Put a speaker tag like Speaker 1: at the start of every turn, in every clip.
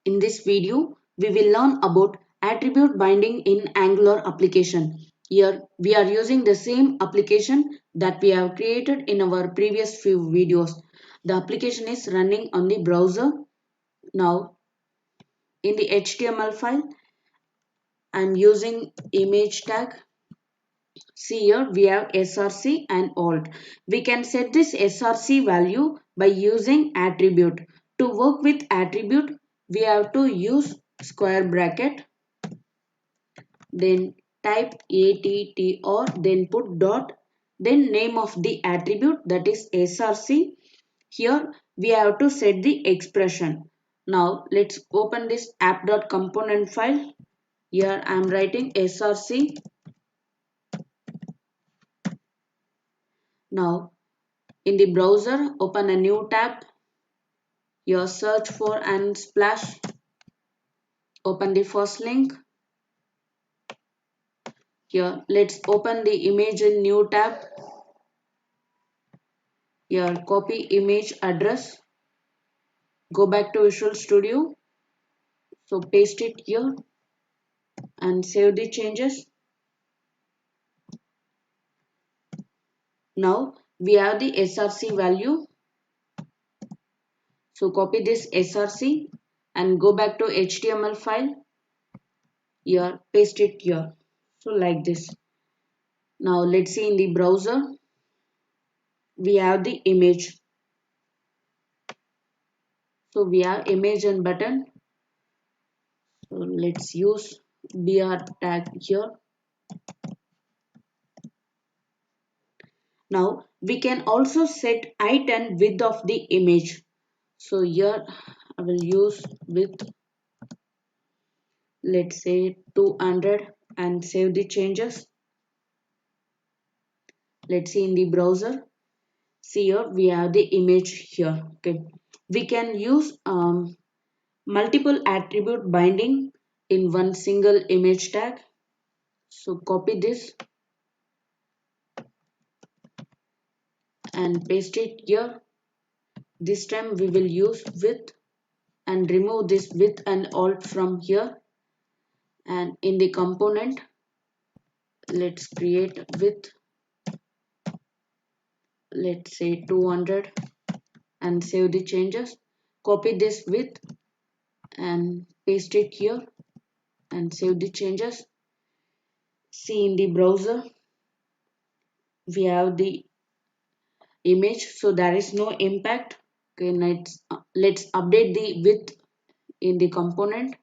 Speaker 1: In this video, we will learn about attribute binding in Angular application. Here, we are using the same application that we have created in our previous few videos. The application is running on the browser. Now, in the HTML file, I am using image tag. See here, we have src and alt. We can set this src value by using attribute. To work with attribute, we have to use square bracket, then type attr, then put dot, then name of the attribute, that is src. Here we have to set the expression. Now let's open this app.component file. Here I am writing src. Now in the browser, open a new tab. Here search for and splash. Open the first link. Here let's open the image in new tab. Here copy image address. Go back to Visual Studio. So paste it here and save the changes. Now we have the src value. So copy this src and go back to HTML file. Here paste it here. So like this. Now let's see in the browser. We have the image. So we have image and button. So let's use br tag here. Now we can also set height and width of the image. So here I will use width, let's say 200, and save the changes. Let's see in the browser. See here we have the image here. Okay, we can use multiple attribute binding in one single image tag. So copy this and paste it here. This time we will use width and remove this width and alt from here. And in the component, let's create width, let's say 200, and save the changes. Copy this width and paste it here and save the changes. See in the browser we have the image, so there is no impact. Okay, let's update the width in the component,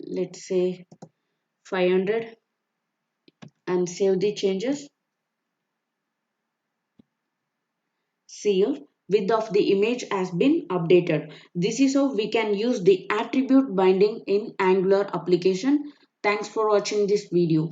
Speaker 1: let's say 500, and save the changes. See here, width of the image has been updated. This is how we can use the attribute binding in Angular application. Thanks for watching this video.